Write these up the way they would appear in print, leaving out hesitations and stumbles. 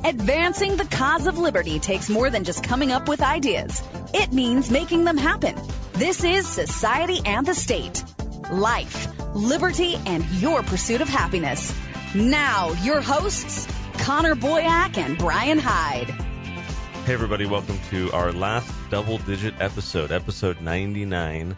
Advancing the cause of liberty takes more than just coming up with ideas. It means making them happen. This is Society and the State. Life, liberty, and your pursuit of happiness. Now, your hosts, Connor Boyack and Brian Hyde. Hey, everybody. Welcome to our last double-digit episode, episode 99.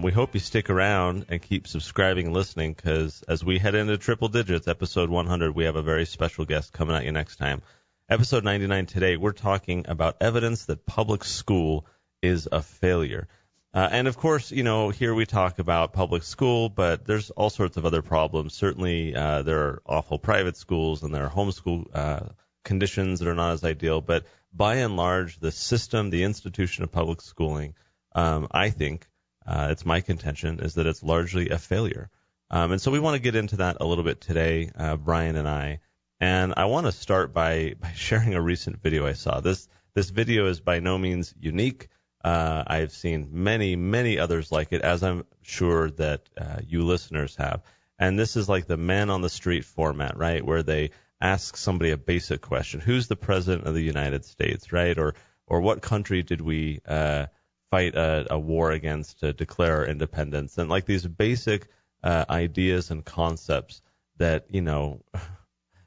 We hope you stick around and keep subscribing and listening, because as we head into triple digits, episode 100, we have a very special guest coming at you next time. Episode 99 today, we're talking about evidence that public school is a failure. And, of course, you know, here we talk about public school, but there's all sorts of other problems. Certainly there are awful private schools and there are homeschool conditions that are not as ideal. But by and large, the system, the institution of public schooling, I think, it's my contention, is that it's largely a failure. And so we want to get into that a little bit today, Brian and I. And I want to start by sharing a recent video I saw. This video is by no means unique. I've seen many, many others like it, as I'm sure that you listeners have. And this is like the man on the street format, right, where they ask somebody a basic question. Who's the president of the United States, right? Or what country did we fight a war against to declare our independence? And like these basic ideas and concepts that, you know,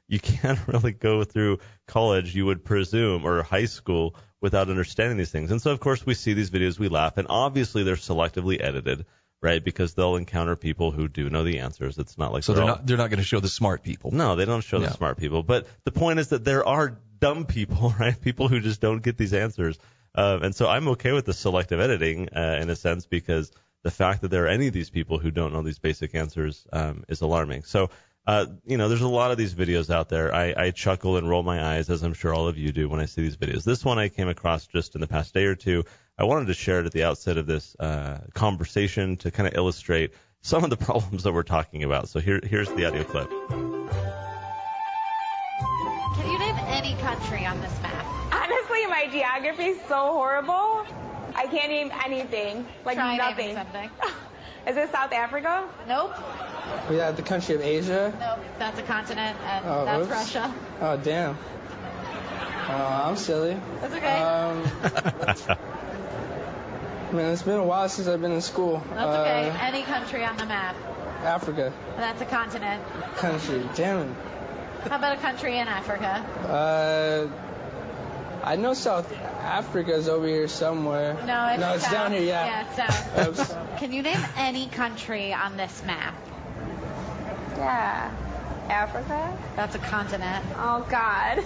you can't really go through college, you would presume, or high school without understanding these things. And so, of course, we see these videos, we laugh, and obviously they're selectively edited, right, because they'll encounter people who do know the answers. It's not like so they're not going to show the smart people. No, they don't show the smart people. But the point is that there are dumb people, right, people who just don't get these answers. And so I'm okay with the selective editing in a sense, because the fact that there are any of these people who don't know these basic answers is alarming. So, you know, there's a lot of these videos out there. I chuckle and roll my eyes, as I'm sure all of you do, when I see these videos. This one I came across just in the past day or two. I wanted to share it at the outset of this conversation to kind of illustrate some of the problems that we're talking about. So here's the audio clip. Can you name any country on this map? Honestly, my geography is so horrible. I can't name anything. Like Try nothing. naming something. Is it South Africa? Nope. We have the country of Asia. Nope. That's a continent, and that's oops. Russia. Oh, damn. I'm silly. That's okay. Man, it's been a while since I've been in school. That's okay. Any country on the map. Africa. That's a continent. Country. Damn it. How about a country in Africa? I know South Africa is over here somewhere. No, it's south. down here, yeah. Yeah, it's south. Can you name any country on this map? Yeah. Africa? That's a continent. Oh, God.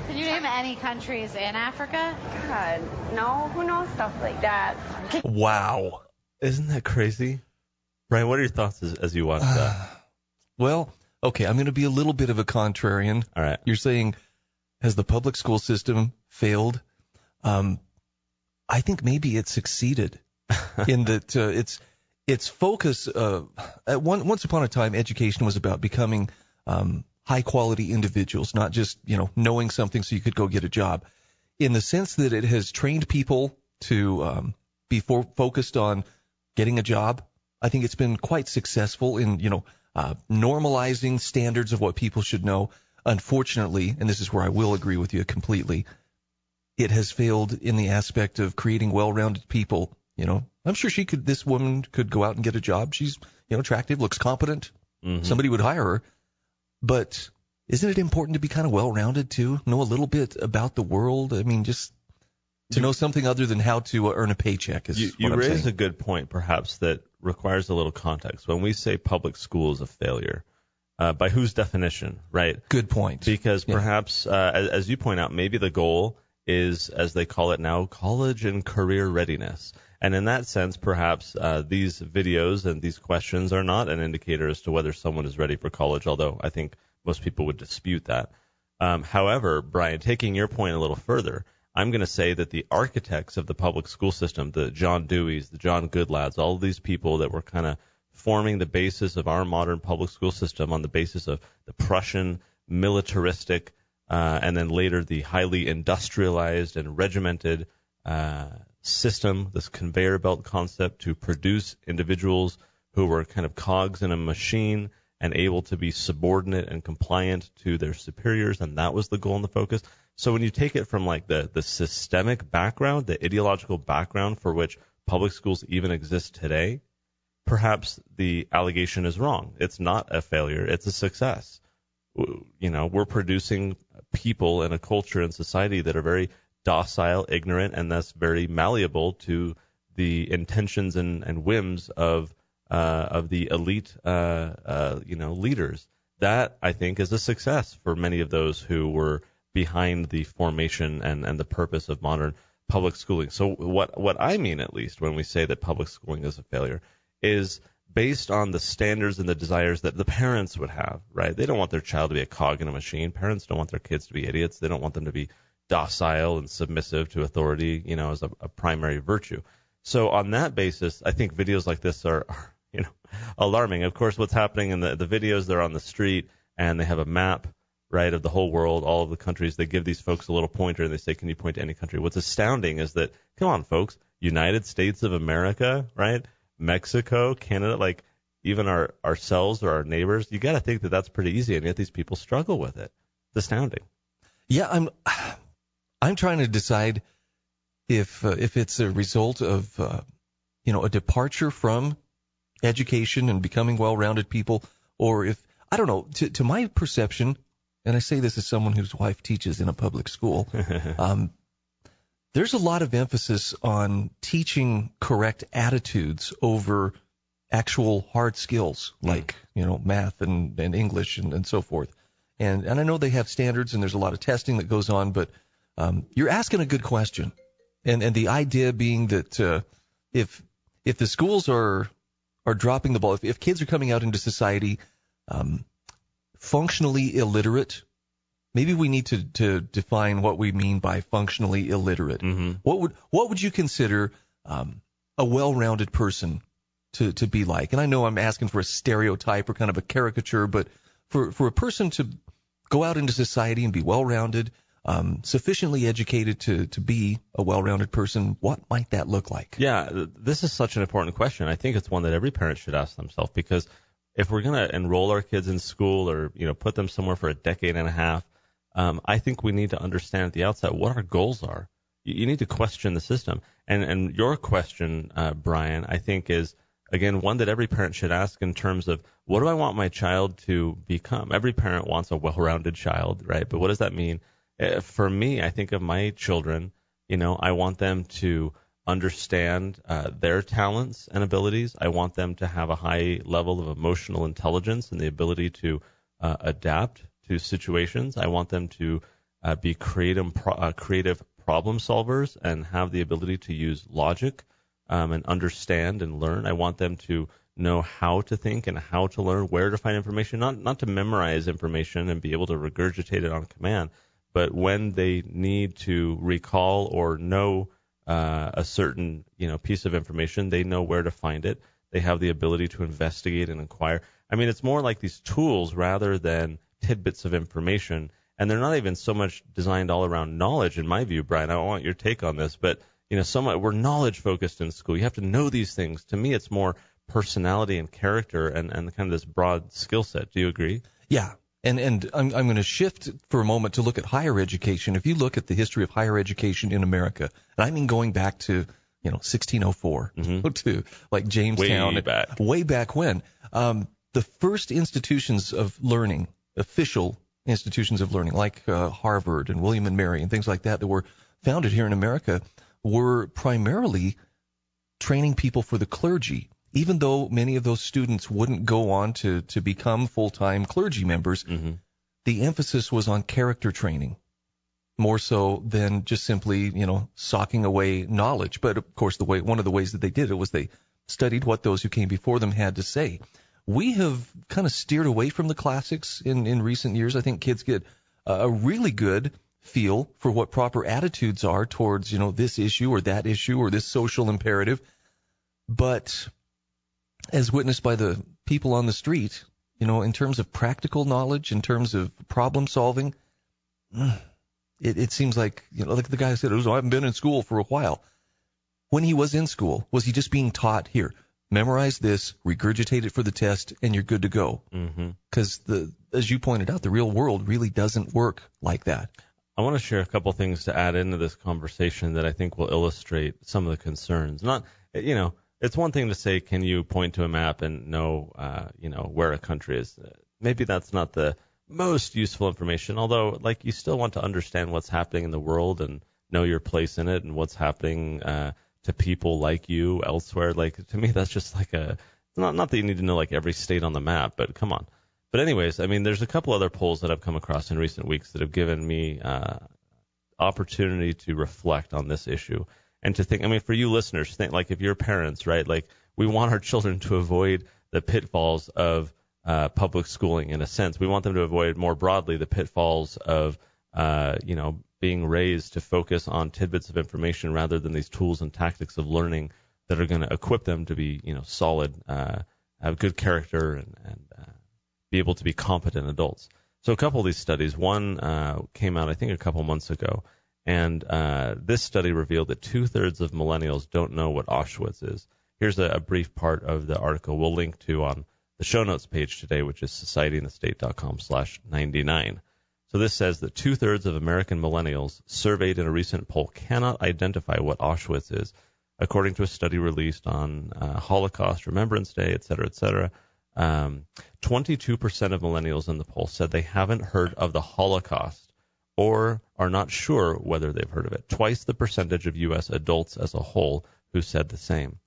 Can you name any countries in Africa? God, no. Who knows stuff like that? Wow. Isn't that crazy? Brian, what are your thoughts as you watch that? Well, okay, I'm going to be a little bit of a contrarian. All right. You're saying, has the public school system failed? I think maybe it succeeded in that its focus. Once upon a time, education was about becoming high-quality individuals, not just knowing something so you could go get a job. In the sense that it has trained people to be focused on getting a job, I think it's been quite successful in normalizing standards of what people should know. Unfortunately, and this is where I will agree with you completely, it has failed in the aspect of creating well-rounded people. I'm sure this woman could go out and get a job. She's, attractive, looks competent. Mm-hmm. Somebody would hire her. But isn't it important to be kind of well-rounded too? Know a little bit about the world? I mean, just to know something other than how to earn a paycheck is you what I'm saying. You raise a good point, perhaps, that requires a little context. When we say public school is a failure, by whose definition, right? Good point. Because perhaps, as you point out, maybe the goal is, as they call it now, college and career readiness. And in that sense, perhaps these videos and these questions are not an indicator as to whether someone is ready for college, although I think most people would dispute that. However, Brian, taking your point a little further, I'm going to say that the architects of the public school system, the John Deweys, the John Goodlads, all of these people that were kind of forming the basis of our modern public school system on the basis of the Prussian militaristic and then later the highly industrialized and regimented system, this conveyor belt concept to produce individuals who were kind of cogs in a machine and able to be subordinate and compliant to their superiors, and that was the goal and the focus. So when you take it from like the systemic background, the ideological background for which public schools even exist today, perhaps the allegation is wrong. It's not a failure. It's a success. We're producing people in a culture and society that are very docile, ignorant, and thus very malleable to the intentions and whims of the elite, leaders. That, I think, is a success for many of those who were behind the formation and the purpose of modern public schooling. So what I mean, at least, when we say that public schooling is a failure, is based on the standards and the desires that the parents would have, right? They don't want their child to be a cog in a machine. Parents don't want their kids to be idiots. They don't want them to be docile and submissive to authority, as a primary virtue. So on that basis, I think videos like this are alarming. Of course, what's happening in the videos, they're on the street and they have a map, right, of the whole world, all of the countries. They give these folks a little pointer and they say, can you point to any country? What's astounding is that, come on, folks, United States of America, right? Mexico, Canada, like even ourselves or our neighbors, you got to think that that's pretty easy, and yet these people struggle with it. It's astounding. Yeah, I'm trying to decide if it's a result of a departure from education and becoming well-rounded people, or if, I don't know, to my perception, and I say this as someone whose wife teaches in a public school, there's a lot of emphasis on teaching correct attitudes over actual hard skills like, math and English and so forth. And I know they have standards and there's a lot of testing that goes on, but you're asking a good question. And the idea being that if the schools are dropping the ball, if kids are coming out into society functionally illiterate, maybe we need to define what we mean by functionally illiterate. Mm-hmm. What would you consider a well-rounded person to be like? And I know I'm asking for a stereotype or kind of a caricature, but for a person to go out into society and be well-rounded, sufficiently educated to be a well-rounded person, what might that look like? Yeah, this is such an important question. I think it's one that every parent should ask themselves, because if we're going to enroll our kids in school or put them somewhere for a decade and a half, I think we need to understand at the outset what our goals are. You need to question the system. And your question, Brian, I think is, again, one that every parent should ask in terms of, what do I want my child to become? Every parent wants a well-rounded child, right? But what does that mean? For me, I think of my children, I want them to understand their talents and abilities. I want them to have a high level of emotional intelligence and the ability to adapt to situations. I want them to be creative problem solvers and have the ability to use logic and understand and learn. I want them to know how to think and how to learn, where to find information, not to memorize information and be able to regurgitate it on command, but when they need to recall or know a certain piece of information, they know where to find it. They have the ability to investigate and inquire. I mean, it's more like these tools rather than tidbits of information, and they're not even so much designed all around knowledge, in my view, Brian. I want your take on this, but somewhat we're knowledge focused in school. You have to know these things. To me, it's more personality and character and kind of this broad skill set. Do you agree? Yeah. And I'm going to shift for a moment to look at higher education. If you look at the history of higher education in America, and I mean going back to 1604 to like Jamestown, way back when, the first institutions of learning, official institutions of learning like Harvard and William and Mary and things like that were founded here in America, were primarily training people for the clergy. Even though many of those students wouldn't go on to become full-time clergy members, the emphasis was on character training, more so than just simply, socking away knowledge. But, of course, one of the ways that they did it was they studied what those who came before them had to say. We have kind of steered away from the classics in recent years. I think kids get a really good feel for what proper attitudes are towards, this issue or that issue or this social imperative. But as witnessed by the people on the street, in terms of practical knowledge, in terms of problem solving, it seems like, like the guy said, I haven't been in school for a while. When he was in school, was he just being taught, here, memorize this, regurgitate it for the test, and you're good to go. Because as you pointed out, the real world really doesn't work like that. I want to share a couple things to add into this conversation that I think will illustrate some of the concerns. It's one thing to say, can you point to a map and know, where a country is? Maybe that's not the most useful information, although, you still want to understand what's happening in the world and know your place in it and what's happening to people like you elsewhere. To me, that's just not that you need to know, every state on the map, but come on. But anyways, there's a couple other polls that I've come across in recent weeks that have given me opportunity to reflect on this issue and to think, for you listeners, think if you're parents, right, we want our children to avoid the pitfalls of public schooling in a sense. We want them to avoid more broadly the pitfalls of, being raised to focus on tidbits of information rather than these tools and tactics of learning that are going to equip them to be, solid, have good character and be able to be competent adults. So a couple of these studies, one came out, I think, a couple months ago, and this study revealed that 2/3 of millennials don't know what Auschwitz is. Here's a brief part of the article we'll link to on the show notes page today, which is societyandthestate.com/99. So this says that 2/3 of American millennials surveyed in a recent poll cannot identify what Auschwitz is, according to a study released on Holocaust Remembrance Day, et cetera, et cetera. 22% of millennials in the poll said they haven't heard of the Holocaust or are not sure whether they've heard of it. Twice the percentage of U.S. adults as a whole who said the same.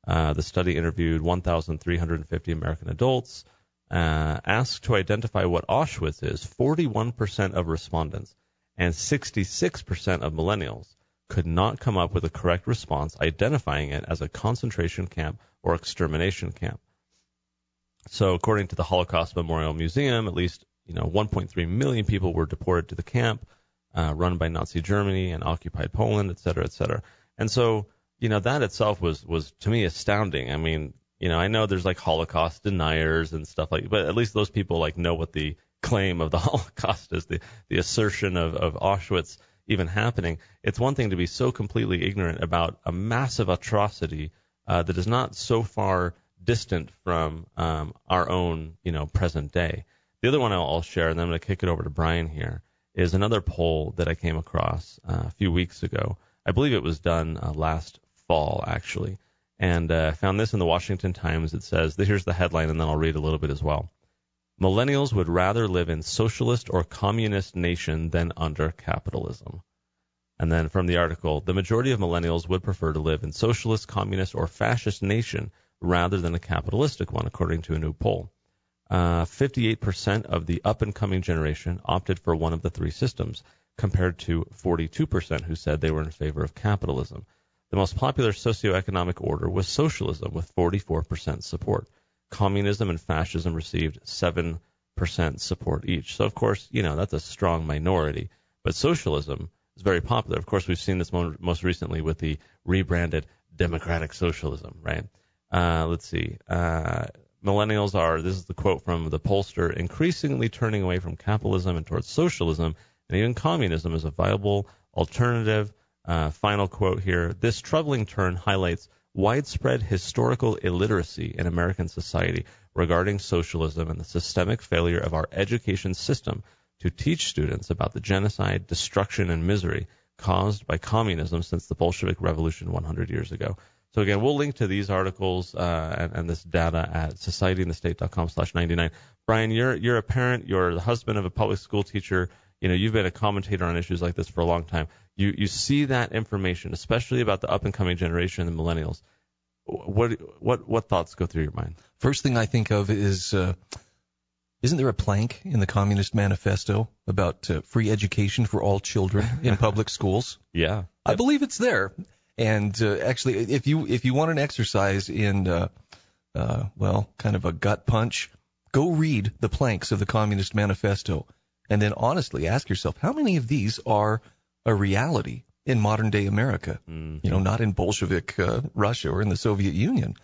The study interviewed 1,350 American adults. Asked to identify what Auschwitz is, 41% of respondents and 66% of millennials could not come up with a correct response identifying it as a concentration camp or extermination camp. So according to the Holocaust Memorial Museum, at least 1.3 million people were deported to the camp run by Nazi Germany and occupied Poland, et cetera, et cetera. And so, that itself was to me astounding. I know there's Holocaust deniers and stuff but at least those people know what the claim of the Holocaust is, the assertion of Auschwitz even happening. It's one thing to be so completely ignorant about a massive atrocity that is not so far distant from our own, present day. The other one I'll share, and then I'm going to kick it over to Brian here, is another poll that I came across a few weeks ago. I believe it was done last fall, actually. And found this in the Washington Times. It says, here's the headline, and then I'll read a little bit as well. Millennials would rather live in socialist or communist nation than under capitalism. And then from the article, the majority of millennials would prefer to live in socialist, communist, or fascist nation rather than a capitalistic one, according to a new poll. 58% of the up-and-coming generation opted for one of the three systems, compared to 42% who said they were in favor of capitalism. The most popular socioeconomic order was socialism, with 44% support. Communism and fascism received 7% support each. So, of course, that's a strong minority. But socialism is very popular. Of course, we've seen this most recently with the rebranded democratic socialism, right? Let's see. Millennials are, this is the quote from the pollster, increasingly turning away from capitalism and towards socialism, and even communism is a viable alternative. Final quote here. This troubling turn highlights widespread historical illiteracy in American society regarding socialism and the systemic failure of our education system to teach students about the genocide, destruction, and misery caused by communism since the Bolshevik Revolution 100 years ago. So again, we'll link to these articles and this data at societyandthestate.com/99. Brian, you're a parent. You're the husband of a public school teacher. You've been a commentator on issues like this for a long time. You see that information, especially about the up-and-coming generation, the millennials. What thoughts go through your mind? First thing I think of is, isn't there a plank in the Communist Manifesto about free education for all children in public schools? Yeah. I believe it's there. And actually, if you want an exercise in, kind of a gut punch, go read the planks of the Communist Manifesto. And then honestly ask yourself, how many of these are a reality in modern-day America? Mm-hmm. Not in Bolshevik Russia or in the Soviet Union.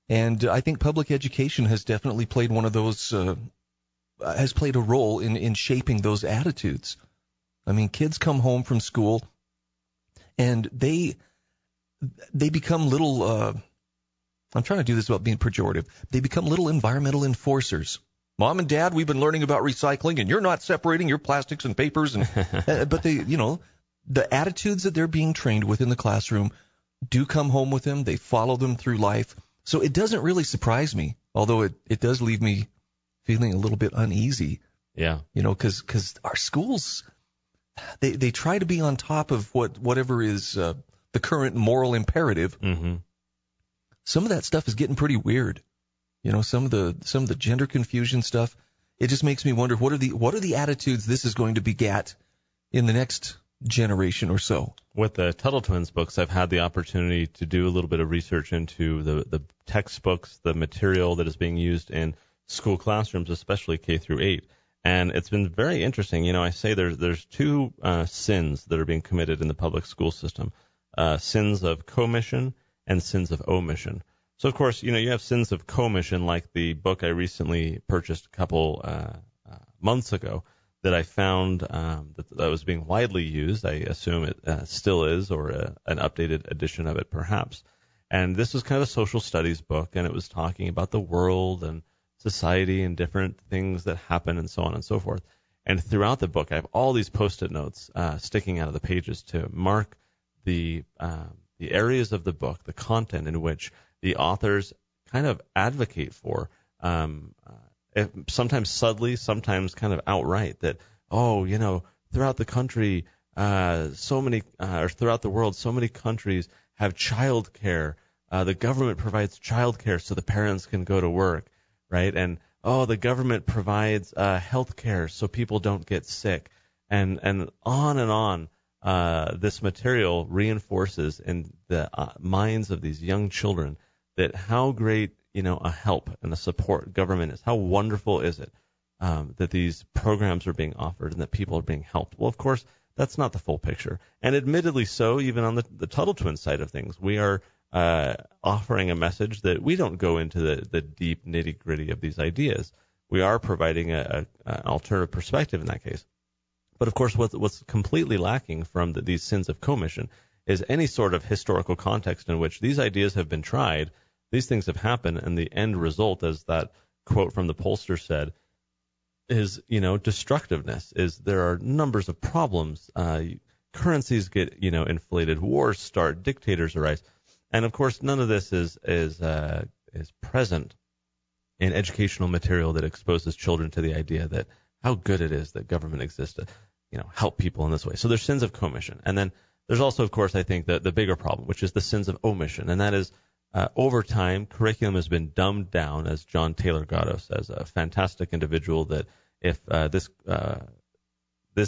And I think public education has definitely played one of those, has played a role in shaping those attitudes. Kids come home from school and they become little I'm trying to do this without being pejorative. They become little environmental enforcers. Mom and Dad, we've been learning about recycling, and you're not separating your plastics and papers. And but they, the attitudes that they're being trained with in the classroom do come home with them. They follow them through life. So it doesn't really surprise me, although it does leave me feeling a little bit uneasy. Yeah. Because our schools, they try to be on top of whatever is the current moral imperative. Mm-hmm. Some of that stuff is getting pretty weird. Some of the gender confusion stuff. It just makes me wonder what are the attitudes this is going to beget in the next generation or so. With the Tuttle Twins books, I've had the opportunity to do a little bit of research into the textbooks, the material that is being used in school classrooms, especially K through 8. And it's been very interesting. I say there's two sins that are being committed in the public school system, sins of commission and sins of omission. So, of course, you have sins of commission, like the book I recently purchased a couple months ago that I found that was being widely used. I assume it still is, or an updated edition of it perhaps. And this was kind of a social studies book, and it was talking about the world and society and different things that happen and so on and so forth. And throughout the book, I have all these Post-it notes sticking out of the pages to mark the areas of the book, the content in which the authors kind of advocate for, sometimes subtly, sometimes kind of outright, that, throughout the country, or throughout the world, so many countries have child care. The government provides child care so the parents can go to work, right? And, the government provides health care so people don't get sick. And on. This material reinforces in the minds of these young children that how great, a help and a support government is. How wonderful is it that these programs are being offered and that people are being helped? Well, of course, that's not the full picture. And admittedly so, even on the Tuttle Twins side of things, we are offering a message that we don't go into the deep nitty-gritty of these ideas. We are providing an alternative perspective in that case. But, of course, what's completely lacking from these sins of commission is any sort of historical context in which these ideas have been tried, these things have happened, and the end result, as that quote from the pollster said, is, destructiveness, is there are numbers of problems. Currencies get, inflated, wars start, dictators arise. And, of course, none of this is present in educational material that exposes children to the idea that how good it is that government exists to, help people in this way. So there's sins of commission. And then there's also, of course, I think the bigger problem, which is the sins of omission. And that is, over time, curriculum has been dumbed down, as John Taylor Gatto says, a fantastic individual that if this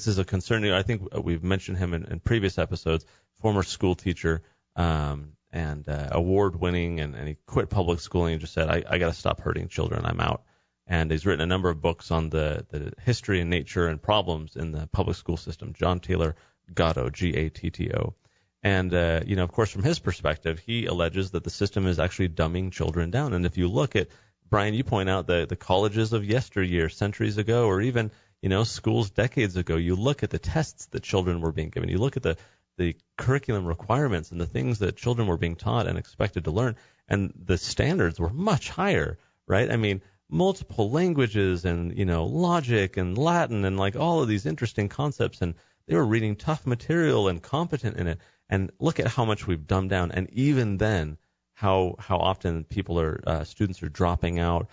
is a concern, I think we've mentioned him in previous episodes, former school teacher, and award-winning, and he quit public schooling and just said, I got to stop hurting children. I'm out. And he's written a number of books on the history and nature and problems in the public school system. John Taylor Gatto, Gatto. And, of course, from his perspective, he alleges that the system is actually dumbing children down. And if you look at, Brian, you point out the colleges of yesteryear, centuries ago, or even, schools decades ago, you look at the tests that children were being given. You look at the curriculum requirements and the things that children were being taught and expected to learn, and the standards were much higher, right? I mean, multiple languages and, logic and Latin and like all of these interesting concepts, and they were reading tough material and competent in it. And look at how much we've dumbed down. And even then, how often students are dropping out,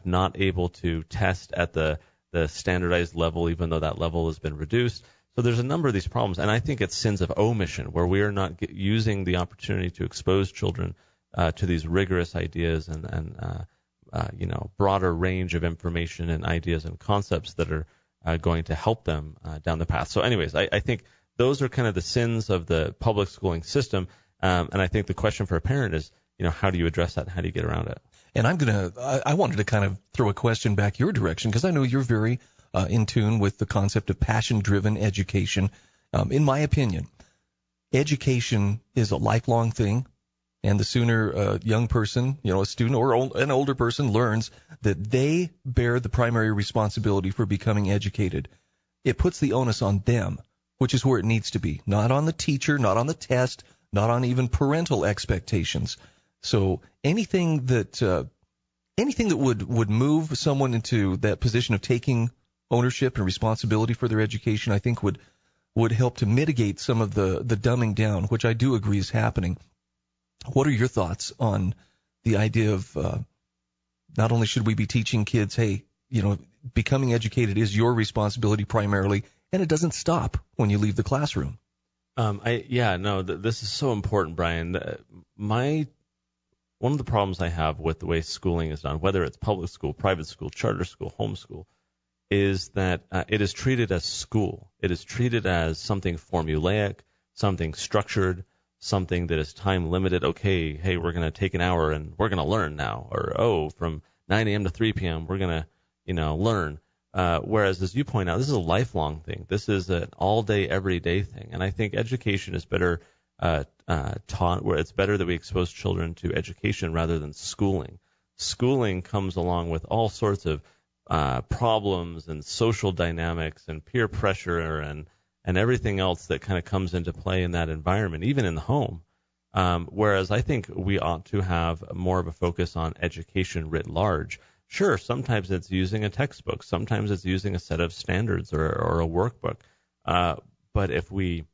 not able to test at the standardized level, even though that level has been reduced. So there's a number of these problems. And I think it's sins of omission, where we are not using the opportunity to expose children to these rigorous ideas and broader range of information and ideas and concepts that are going to help them down the path. So anyways, I think those are kind of the sins of the public schooling system. And I think the question for a parent is, how do you address that? And how do you get around it? And I wanted to kind of throw a question back your direction, because I know you're very in tune with the concept of passion-driven education. In my opinion, education is a lifelong thing. And the sooner a young person, a student or an older person learns that they bear the primary responsibility for becoming educated, it puts the onus on them, which is where it needs to be, not on the teacher, not on the test, not on even parental expectations. So anything that would move someone into that position of taking ownership and responsibility for their education, I think would help to mitigate some of the dumbing down, which I do agree is happening. What are your thoughts on the idea of not only should we be teaching kids, hey, becoming educated is your responsibility primarily, and it doesn't stop when you leave the classroom? This is so important, Brian. One of the problems I have with the way schooling is done, whether it's public school, private school, charter school, homeschool, is that it is treated as school. It is treated as something formulaic, something structured, something that is time limited. Okay, hey, we're going to take an hour and we're going to learn now. Or, from 9 a.m. to 3 p.m., we're going to, learn. Whereas, as you point out, this is a lifelong thing. This is an all-day, everyday thing. And I think education is better taught, where it's better that we expose children to education rather than schooling. Schooling comes along with all sorts of problems and social dynamics and peer pressure and everything else that kind of comes into play in that environment, even in the home. Whereas I think we ought to have more of a focus on education writ large. Sure, sometimes it's using a textbook. Sometimes it's using a set of standards or a workbook. But if we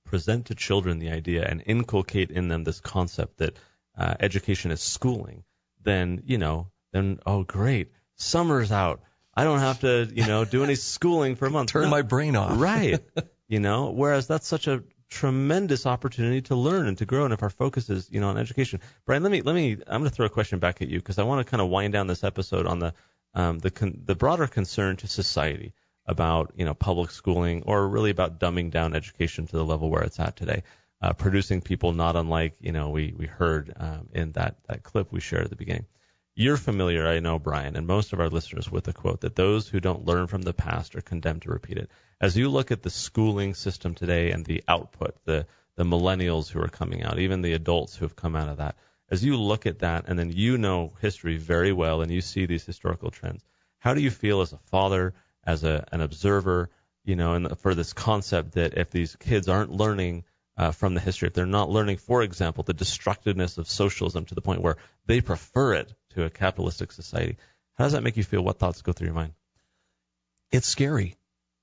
present to children the idea and inculcate in them this concept that education is schooling, then oh, great, summer's out. I don't have to, do any schooling for a month. Turn my brain off. Right. Whereas that's such a tremendous opportunity to learn and to grow. And if our focus is, on education, Brian, I'm going to throw a question back at you because I want to kind of wind down this episode on the broader concern to society about, public schooling, or really about dumbing down education to the level where it's at today, producing people not unlike, we heard in that clip we shared at the beginning. You're familiar, I know, Brian, and most of our listeners, with the quote that those who don't learn from the past are condemned to repeat it. As you look at the schooling system today and the output, the millennials who are coming out, even the adults who have come out of that, as you look at that and then history very well and you see these historical trends, how do you feel as a father, as an observer, and for this concept that if these kids aren't learning from the history, if they're not learning, for example, the destructiveness of socialism to the point where they prefer it to a capitalistic society, how does that make you feel? What thoughts go through your mind? It's scary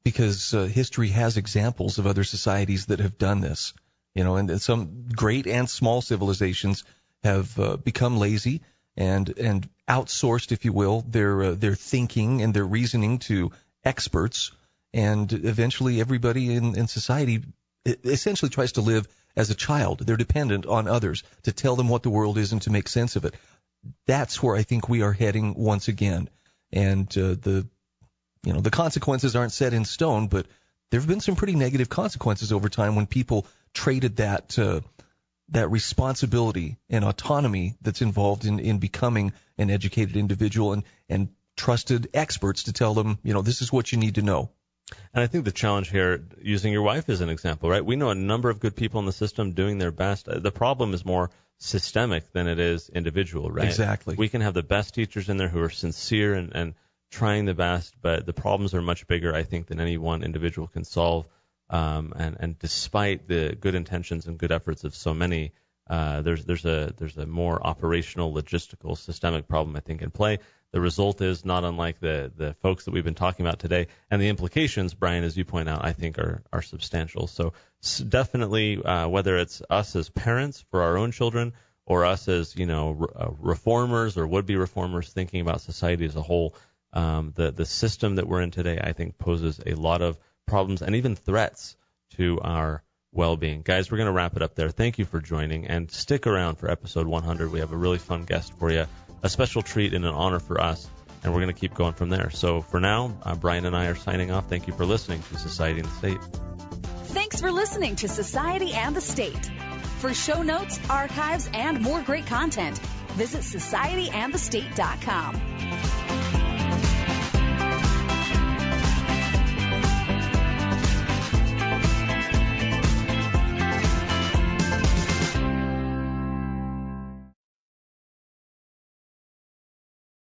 because history has examples of other societies that have done this, and some great and small civilizations have become lazy and outsourced, if you will, their thinking and their reasoning to experts, and eventually everybody in society essentially tries to live as a child. They're dependent on others to tell them what the world is and to make sense of it. That's where I think we are heading once again. And the consequences aren't set in stone, but there have been some pretty negative consequences over time when people traded that responsibility and autonomy that's involved in becoming an educated individual and trusted experts to tell them, this is what you need to know. And I think the challenge here, using your wife as an example, right? We know a number of good people in the system doing their best. The problem is more systemic than it is individual, right? Exactly. We can have the best teachers in there who are sincere and trying the best, but the problems are much bigger, I think, than any one individual can solve. And despite the good intentions and good efforts of so many, there's a more operational, logistical, systemic problem, I think, in play. The result is not unlike the folks that we've been talking about today, and the implications, Brian, as you point out, I think are substantial. So definitely, whether it's us as parents for our own children, or us as reformers or would-be reformers thinking about society as a whole, the system that we're in today, I think, poses a lot of problems and even threats to our well-being. Guys, we're going to wrap it up there. Thank you for joining, and stick around for episode 100. We have a really fun guest for you, a special treat and an honor for us, and we're going to keep going from there. So for now, Brian and I are signing off. Thank you for listening to Society and the State. Thanks for listening to Society and the State. For show notes, archives, and more great content, visit societyandthestate.com.